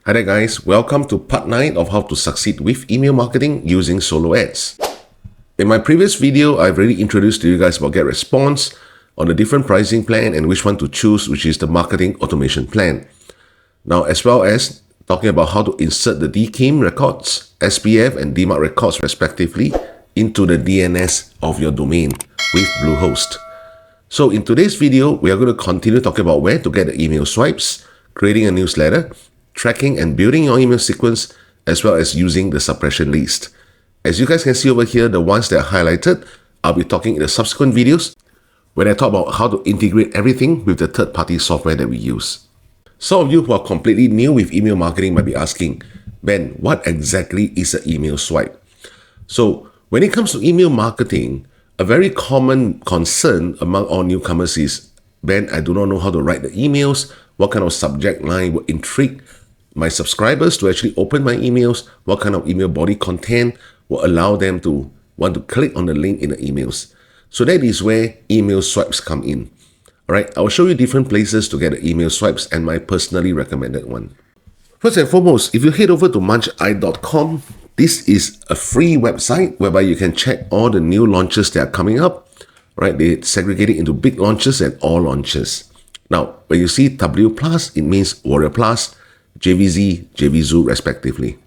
Hi there guys, welcome to part 9 of how to succeed with email marketing using solo ads. In my previous video, I've already introduced to you guys about Getresponse, on the different pricing plan and which one to choose, which is the marketing automation plan. Now, as well as talking about how to insert the DKIM records, SPF and DMARC records respectively into the DNS of your domain with Bluehost. So in today's video, we are going to continue talking about where to get the email swipes, creating a newsletter, tracking and building your email sequence, as well as using the suppression list. As you guys can see over here, the ones that are highlighted, I'll be talking in the subsequent videos when I talk about how to integrate everything with the third-party software that we use. Some of you who are completely new with email marketing might be asking, Ben, what exactly is an email swipe? So when it comes to email marketing, a very common concern among all newcomers is, Ben, I do not know how to write the emails. What kind of subject line will intrigue my subscribers to actually open my emails? What kind of email body content will allow them to want to click on the link in the emails? So that is where email swipes come in. All right, I will show you different places to get the email swipes and my personally recommended one. First and foremost, if you head over to muncheye.com, this is a free website whereby you can check all the new launches that are coming up. Right, they segregate it into big launches and all launches. Now, when you see W+, it means Warrior Plus, JVZ, JVZoo respectively.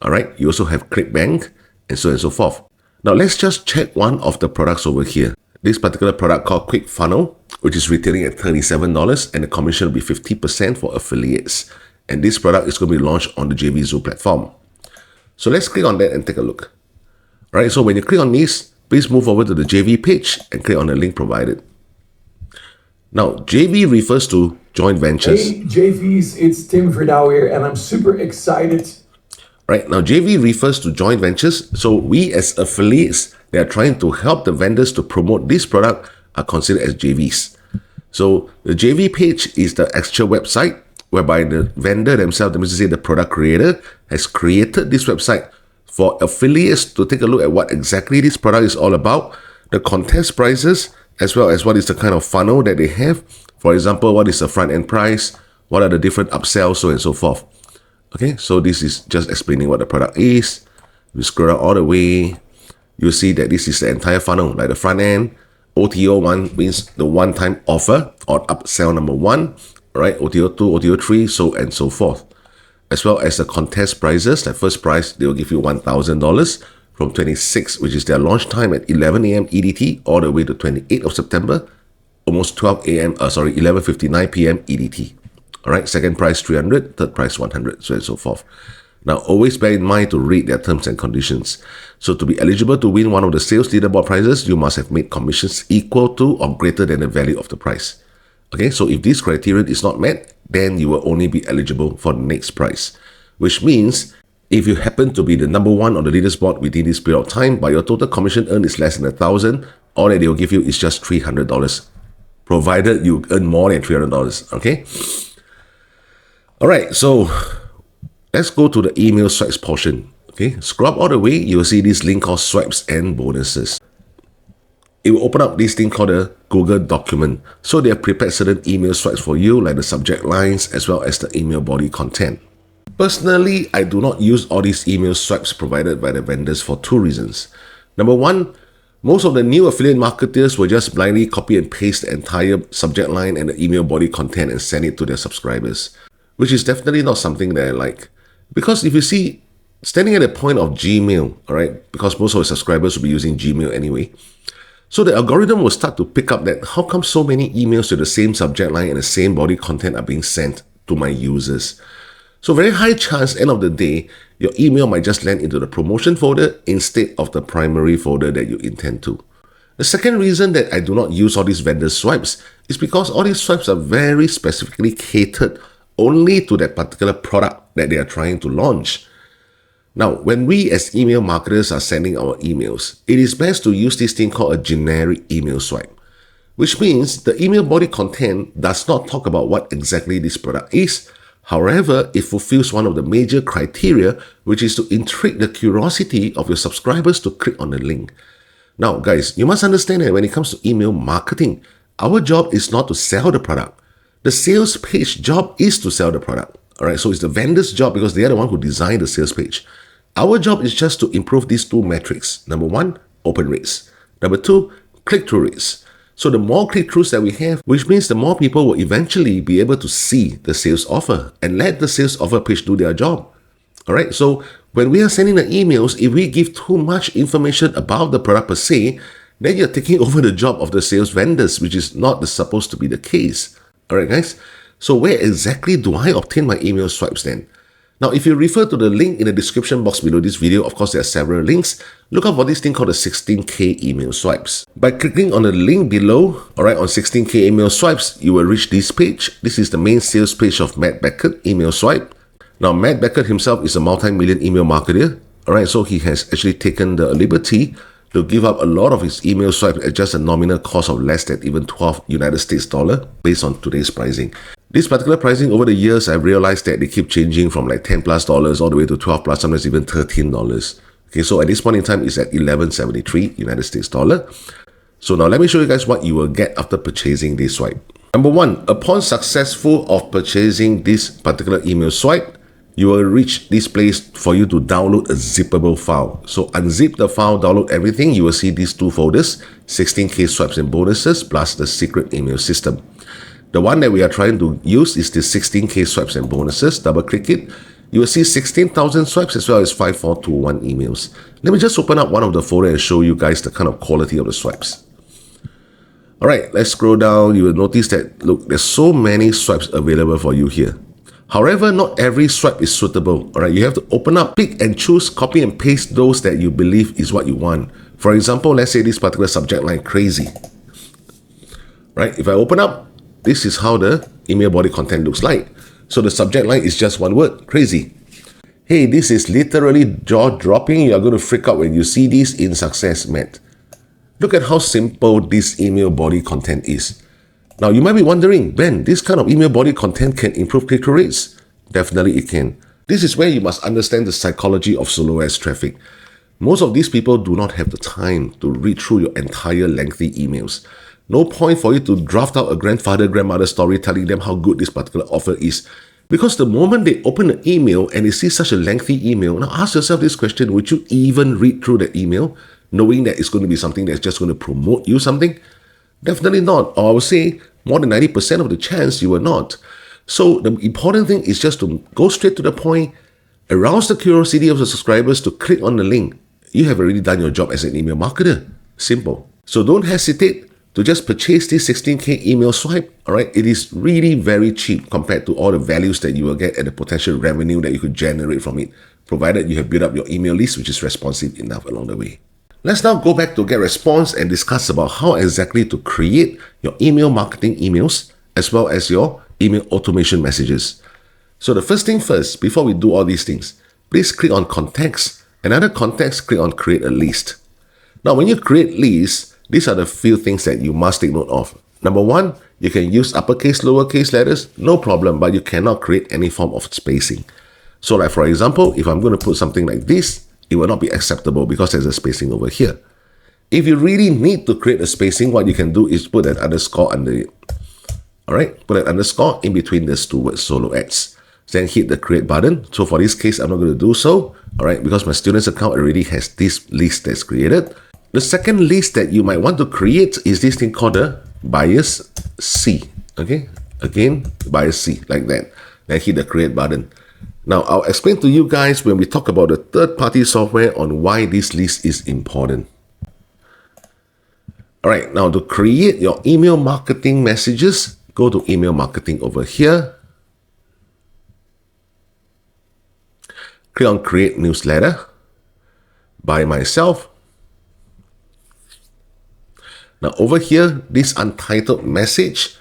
All right, you also have ClickBank and so on and so forth. Now, let's just check one of the products over here. This particular product called ClickFunnels, which is retailing at $37 and the commission will be 50% for affiliates. And this product is going to be launched on the JVZoo platform. So let's click on that and take a look. All right, so when you click on this, please move over to the JV page and click on the link provided. Now, JV refers to joint ventures. Hey, JVs, it's Tim Verdouw here, and I'm super excited. Right, now JV refers to joint ventures. So we as affiliates that are trying to help the vendors to promote this product are considered as JVs. So the JV page is the actual website whereby the vendor themselves, that means to say the product creator, has created this website for affiliates to take a look at what exactly this product is all about, the contest prices, as well as what is the kind of funnel that they have. For example, what is the front end price? What are the different upsells, so on and so forth. Okay, so this is just explaining what the product is. You scroll down all the way, you see that this is the entire funnel, like the front end. OTO 1 means the one-time offer or upsell number 1, right? OTO 2, OTO 3, so and so forth. As well as the contest prices, the first prize, they will give you $1,000 from 26, which is their launch time at 11 a.m. EDT, all the way to 28th of September, almost 12 a.m., 11:59 p.m. EDT. All right, second prize 300, third prize 100, so and so forth. Now, always bear in mind to read their terms and conditions. So to be eligible to win one of the sales leaderboard prizes, you must have made commissions equal to or greater than the value of the prize. Okay, so if this criterion is not met, then you will only be eligible for the next prize, which means if you happen to be the number one on the leaderboard within this period of time, but your total commission earned is less than $1,000, all that they will give you is just $300, provided you earn more than $300. Okay. All right. So let's go to the email swipes portion. Okay. Scroll up all the way. You will see this link called Swipes and Bonuses. It will open up this thing called a Google document. So they have prepared certain email swipes for you, like the subject lines as well as the email body content. Personally, I do not use all these email swipes provided by the vendors for two reasons. Number one, most of the new affiliate marketers will just blindly copy and paste the entire subject line and the email body content and send it to their subscribers, which is definitely not something that I like. Because if you see, standing at the point of Gmail, all right, because most of the subscribers will be using Gmail anyway, so the algorithm will start to pick up that how come so many emails with the same subject line and the same body content are being sent to my users. So very high chance, end of the day, your email might just land into the promotion folder instead of the primary folder that you intend to. The second reason that I do not use all these vendor swipes is because all these swipes are very specifically catered only to that particular product that they are trying to launch. Now, when we as email marketers are sending our emails, it is best to use this thing called a generic email swipe, which means the email body content does not talk about what exactly this product is. However, it fulfills one of the major criteria, which is to intrigue the curiosity of your subscribers to click on the link. Now, guys, you must understand that when it comes to email marketing, our job is not to sell the product. The sales page job is to sell the product. All right, so it's the vendor's job because they are the one who designed the sales page. Our job is just to improve these two metrics. Number one, open rates. Number two, click-through rates. So the more click-throughs that we have, which means the more people will eventually be able to see the sales offer and let the sales offer page do their job. All right, so when we are sending the emails, if we give too much information about the product per se, then you're taking over the job of the sales vendors, which is not supposed to be the case. All right, guys. So where exactly do I obtain my email swipes then? Now, if you refer to the link in the description box below this video, of course, there are several links. Look out for this thing called the 16K email swipes. By clicking on the link below, all right, on 16K email swipes, you will reach this page. This is the main sales page of Matt Beckett email swipe. Now, Matt Beckett himself is a multi-million email marketer. All right, so he has actually taken the liberty to give up a lot of his email swipes at just a nominal cost of less than even 12 United States dollar based on today's pricing. This particular pricing over the years, I've realized that they keep changing from like $10 plus all the way to $12 plus, sometimes even $13. Okay, so at this point in time, it's at 11.73 United States dollar. So now let me show you guys what you will get after purchasing this swipe. Number one, upon successful of purchasing this particular email swipe, you will reach this place for you to download a zippable file. So unzip the file, download everything. You will see these two folders, 16K swipes and bonuses, plus the secret email system. The one that we are trying to use is the 16K swipes and bonuses. Double click it. You will see 16,000 swipes as well as 5421 emails. Let me just open up one of the folder and show you guys the kind of quality of the swipes. All right, let's scroll down. You will notice that, look, there's so many swipes available for you here. However, not every swipe is suitable. All right, you have to open up, pick and choose, copy and paste those that you believe is what you want. For example, let's say this particular subject line, crazy. Right, if I open up, this is how the email body content looks like. So the subject line is just one word, crazy. Hey, this is literally jaw-dropping. You are going to freak out when you see this in success, Matt. Look at how simple this email body content is. Now, you might be wondering, Ben, this kind of email body content can improve click-through rates? Definitely it can. This is where you must understand the psychology of solo ads traffic. Most of these people do not have the time to read through your entire lengthy emails. No point for you to draft out a grandfather-grandmother story telling them how good this particular offer is. Because the moment they open an email and they see such a lengthy email, now ask yourself this question, would you even read through the email knowing that it's going to be something that's just going to promote you something? Definitely not. Or I would say more than 90% of the chance you will not. So the important thing is just to go straight to the point, arouse the curiosity of the subscribers to click on the link. You have already done your job as an email marketer. Simple. So don't hesitate to just purchase this 16K email swipe. All right, it is really very cheap compared to all the values that you will get and the potential revenue that you could generate from it, provided you have built up your email list, which is responsive enough along the way. Let's now go back to Getresponse and discuss about how exactly to create your email marketing emails as well as your email automation messages. So the first thing first, before we do all these things, please click on context. Another context, click on create a list. Now, when you create lists, these are the few things that you must take note of. Number one, you can use uppercase, lowercase letters, no problem, but you cannot create any form of spacing. So like for example, if I'm going to put something like this, it will not be acceptable because there's a spacing over here. If you really need to create a spacing, what you can do is put an underscore under it. All right, put an underscore in between these two words, solo ads. Then hit the create button. So for this case, I'm not going to do so, all right, because my student's account already has this list that's created. The second list that you might want to create is this thing called the bias C. Okay, again, bias C, like that. Then hit the create button. Now, I'll explain to you guys when we talk about the third-party software on why this list is important. All right, now to create your email marketing messages, go to email marketing over here. Click on create newsletter by myself. Now over here, this untitled message,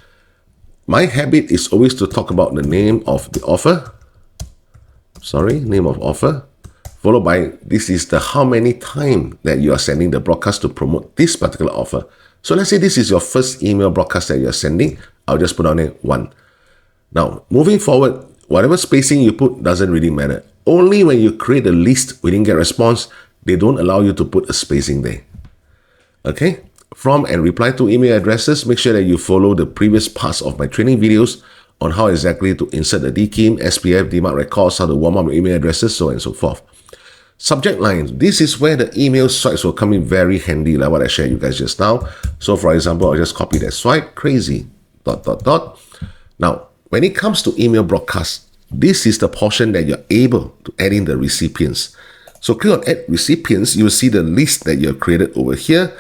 my habit is always to talk about the name of the offer. Name of offer. Followed by, this is the how many time that you are sending the broadcast to promote this particular offer. So let's say this is your first email broadcast that you're sending. I'll just put on it 1. Now, moving forward, whatever spacing you put doesn't really matter. Only when you create a list within Getresponse, they don't allow you to put a spacing there. Okay? From and reply to email addresses, make sure that you follow the previous parts of my training videos on how exactly to insert the DKIM, SPF, DMARC records, how to warm up your email addresses, so on and so forth. Subject line. This is where the email swipes will come in very handy, like what I shared you guys just now. So for example, I'll just copy that swipe, crazy, ... Now, when it comes to email broadcast, this is the portion that you're able to add in the recipients. So click on add recipients, you will see the list that you have created over here.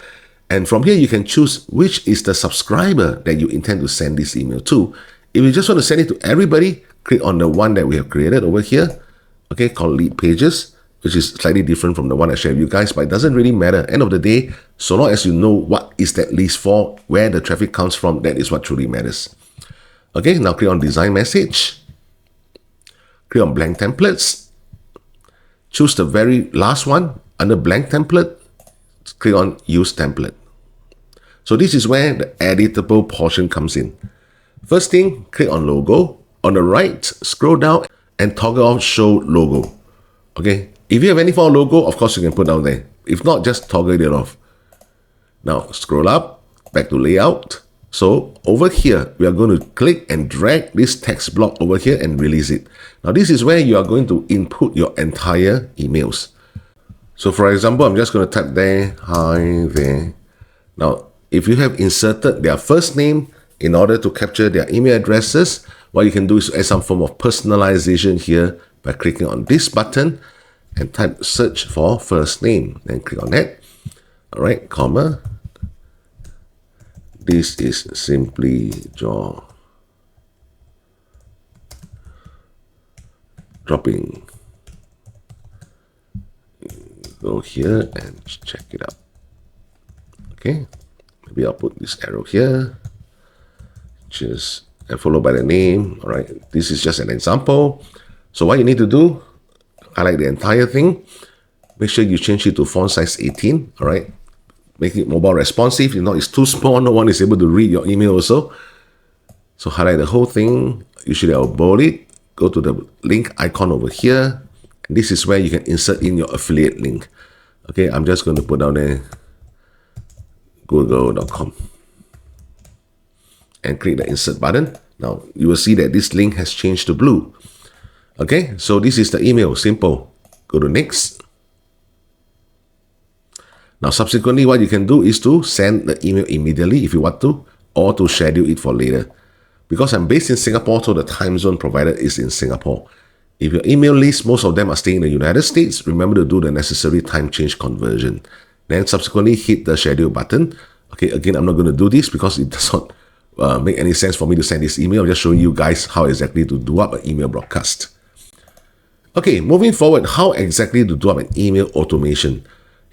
And from here, you can choose which is the subscriber that you intend to send this email to. If you just want to send it to everybody, click on the one that we have created over here, okay, called Leadpages, which is slightly different from the one I shared with you guys, but it doesn't really matter. End of the day, so long as you know what is that list for, where the traffic comes from, that is what truly matters. Okay, now click on Design Message. Click on Blank Templates. Choose the very last one. Under Blank Template, click on Use Template. So this is where the editable portion comes in. First thing, click on Logo. On the right, scroll down and toggle off Show Logo. Okay, if you have any form of logo, of course you can put down there. If not, just toggle it off. Now scroll up, back to Layout. So over here, we are going to click and drag this text block over here and release it. Now this is where you are going to input your entire emails. So for example, I'm just going to type there, hi there. Now, if you have inserted their first name in order to capture their email addresses, what you can do is add some form of personalization here by clicking on this button and type search for first name. Then click on that. All right, comma. This is simply Jaw. Dropping. Go here and check it out. Okay, maybe I'll put this arrow here, just and followed by the name. All right, this is just an example. So what you need to do, highlight the entire thing. Make sure you change it to font size 18. All right, make it mobile responsive. If not, it's too small. No one is able to read your email also. So highlight the whole thing. Usually I'll bold it. Go to the link icon over here. This is where you can insert in your affiliate link. Okay, I'm just going to put down there google.com and click the insert button. Now you will see that this link has changed to blue. Okay, so this is the email, simple. Go to next. Now subsequently, what you can do is to send the email immediately if you want to, or to schedule it for later. Because I'm based in Singapore, so the time zone provided is in Singapore. If your email list, most of them are staying in the United States, remember to do the necessary time change conversion. Then subsequently hit the schedule button. Okay, again, I'm not going to do this because it does not make any sense for me to send this email. I'm just showing you guys how exactly to do up an email broadcast. Okay, moving forward, how exactly to do up an email automation.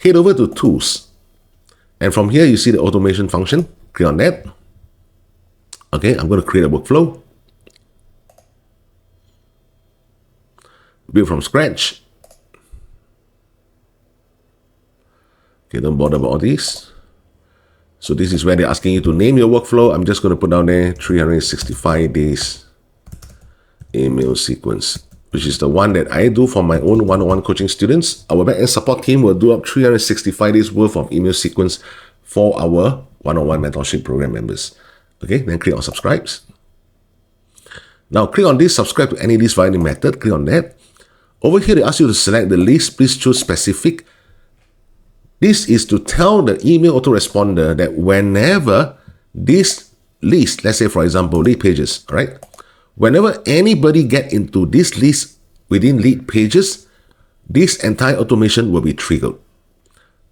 Head over to Tools. And from here, you see the automation function. Click on that. Okay, I'm going to create a workflow. Build from scratch. Okay, don't bother about all this. So this is where they're asking you to name your workflow. I'm just going to put down there 365 days email sequence, which is the one that I do for my own one-on-one coaching students. Our back-end support team will do up 365 days worth of email sequence for our one-on-one mentorship program members. Okay, then click on subscribes. Now click on this, subscribe to any list via any method. Click on that. Over here, they ask you to select the list. Please choose specific. This is to tell the email autoresponder that whenever this list, let's say for example, Leadpages, all right? Whenever anybody get into this list within Leadpages, this entire automation will be triggered.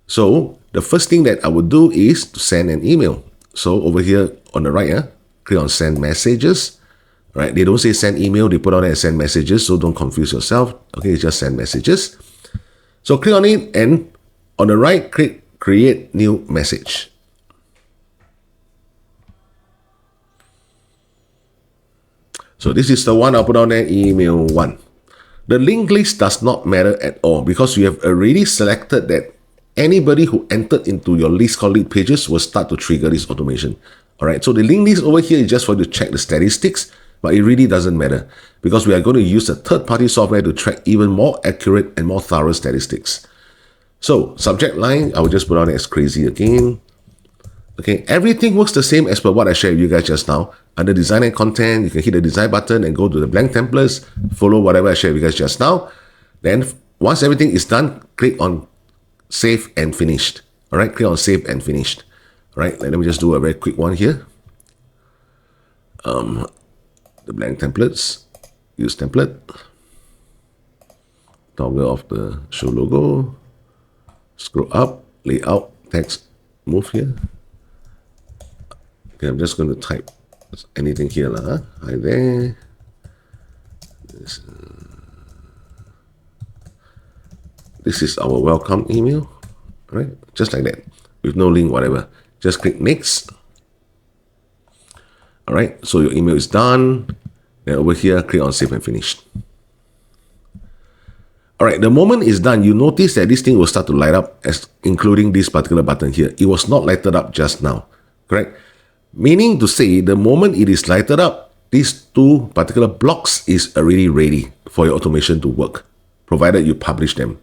So the first thing that I would do is to send an email. So over here on the right, click on send messages. Right? They don't say send email, they put on there send messages, so don't confuse yourself. Okay, it's just send messages. So click on it and on the right, click create new message. So this is the one I'll put on there, email 1. The linked list does not matter at all because you have already selected that anybody who entered into your list called Leadpages will start to trigger this automation. All right, so the linked list over here is just for you to check the statistics, but it really doesn't matter because we are going to use a third-party software to track even more accurate and more thorough statistics. So subject line, I will just put on as crazy again. Okay, everything works the same as per what I shared with you guys just now. Under design and content, you can hit the design button and go to the blank templates, follow whatever I shared with you guys just now. Then once everything is done, click on save and finished. All right, click on save and finished. All right, let me just do a very quick one here. The blank templates, use template, toggle off the show logo, scroll up, layout, text, move here. Okay, I'm just going to type anything here. Hi there. This is our welcome email, right? Just like that, with no link, whatever. Just click next. All right, so your email is done. Then over here, click on save and finish. All right, the moment it's done, you notice that this thing will start to light up, as including this particular button here. It was not lighted up just now, correct? Meaning to say, the moment it is lighted up, these two particular blocks is already ready for your automation to work, provided you publish them.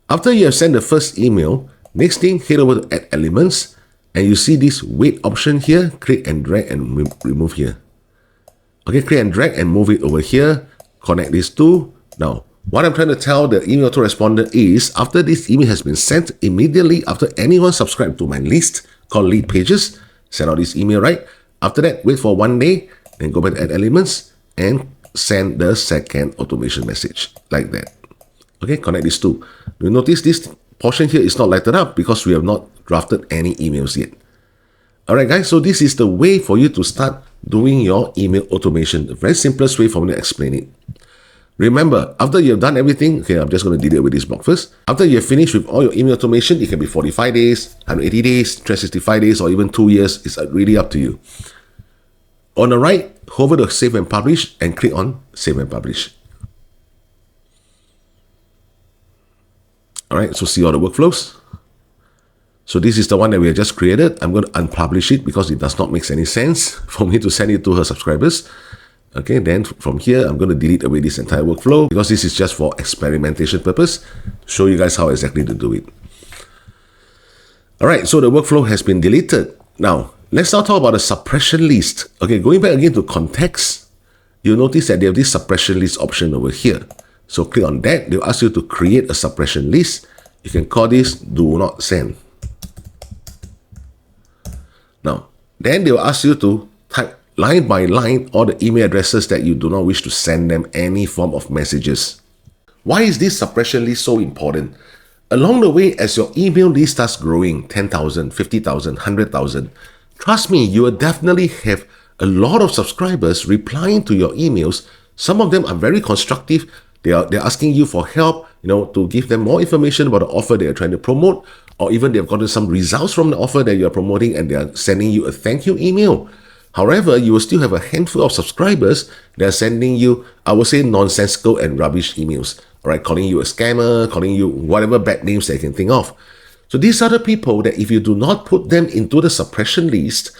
After you have sent the first email, next thing, head over to Add Elements, and you see this wait option here. Click and drag and remove here. Okay, click and drag and move it over here. Connect these two. Now, what I'm trying to tell the email autoresponder is, after this email has been sent, immediately after anyone subscribed to my list called Leadpages, send out this email, right? After that, wait for 1 day, then go back to Add Elements and send the second automation message like that. Okay, connect these two. You notice this portion here is not lighted up because we have not drafted any emails yet. All right, guys, so this is the way for you to start doing your email automation. The very simplest way for me to explain it. Remember, after you've done everything, okay, I'm just going to delete with this block first. After you're finished with all your email automation, it can be 45 days, 180 days, 365 days, or even 2 years. It's really up to you. On the right, hover to Save and Publish and click on Save and Publish. All right, so see all the workflows. So this is the one that we have just created. I'm going to unpublish it because it does not make any sense for me to send it to her subscribers. Okay, then from here, I'm going to delete away this entire workflow because this is just for experimentation purpose to show you guys how exactly to do it. All right, so the workflow has been deleted. Now, let's now talk about the suppression list. Okay, going back again to context, you'll notice that they have this suppression list option over here. So click on that. They'll ask you to create a suppression list. You can call this Do Not Send. Now, then they'll ask you to type line by line all the email addresses that you do not wish to send them any form of messages. Why is this suppression list so important? Along the way, as your email list starts growing, 10,000, 50,000, 100,000, trust me, you will definitely have a lot of subscribers replying to your emails. Some of them are very constructive. They're asking you for help, to give them more information about the offer they are trying to promote, or even they've gotten some results from the offer that you're promoting and they're sending you a thank you email. However, you will still have a handful of subscribers that are sending you, I would say, nonsensical and rubbish emails. All right, calling you a scammer, calling you whatever bad names they can think of. So these are the people that if you do not put them into the suppression list,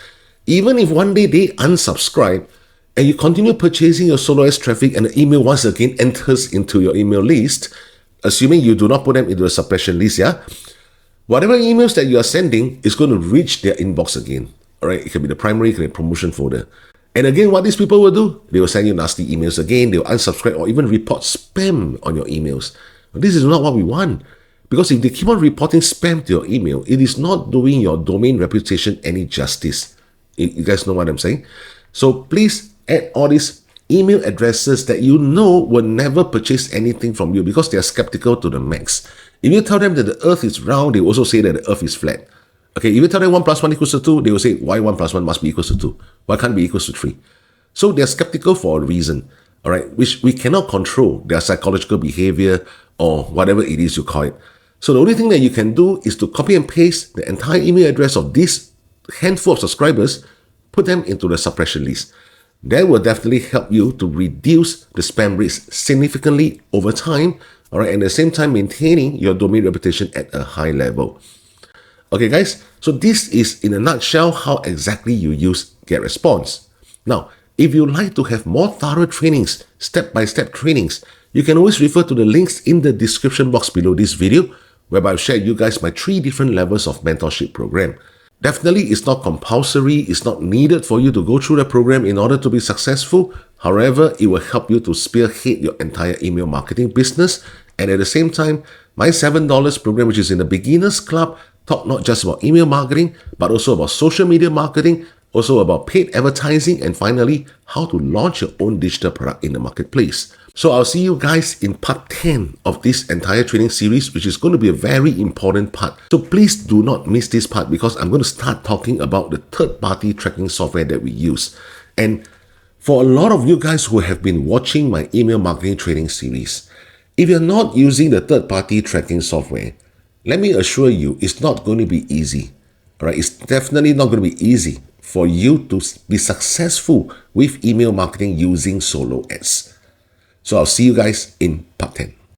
even if one day they unsubscribe, and you continue purchasing your SoloS traffic and the email once again enters into your email list, assuming you do not put them into the suppression list, whatever emails that you are sending is going to reach their inbox again. All right, it can be the primary, it can be the promotion folder. And again, what these people will do, they will send you nasty emails again, they will unsubscribe or even report spam on your emails. Now, this is not what we want. Because if they keep on reporting spam to your email, it is not doing your domain reputation any justice. You guys know what I'm saying? So please add all these email addresses that you know will never purchase anything from you because they are skeptical to the max. If you tell them that the earth is round, they will also say that the earth is flat. Okay, if you tell them 1 + 1 = 2, they will say, why 1 + 1 must be equals to 2? Why can't it be equals to 3? So they're skeptical for a reason, all right, which we cannot control their psychological behavior or whatever it is you call it. So the only thing that you can do is to copy and paste the entire email address of this handful of subscribers, put them into the suppression list. That will definitely help you to reduce the spam risk significantly over time, all right, and at the same time maintaining your domain reputation at a high level. Okay, guys, so this is in a nutshell how exactly you use Getresponse. Now, if you'd like to have more thorough trainings, step-by-step trainings, you can always refer to the links in the description box below this video, whereby I've shared you guys my 3 different levels of mentorship program. Definitely, it's not compulsory, it's not needed for you to go through the program in order to be successful. However, it will help you to spearhead your entire email marketing business. And at the same time, my $7 program, which is in the Beginners Club, talk not just about email marketing, but also about social media marketing, also about paid advertising, and finally, how to launch your own digital product in the marketplace. So I'll see you guys in part 10 of this entire training series, which is going to be a very important part. So please do not miss this part, because I'm going to start talking about the third-party tracking software that we use. And for a lot of you guys who have been watching my email marketing training series, if you're not using the third-party tracking software, let me assure you, it's not going to be easy. All right, it's definitely not going to be easy for you to be successful with email marketing using solo ads. So I'll see you guys in part 10.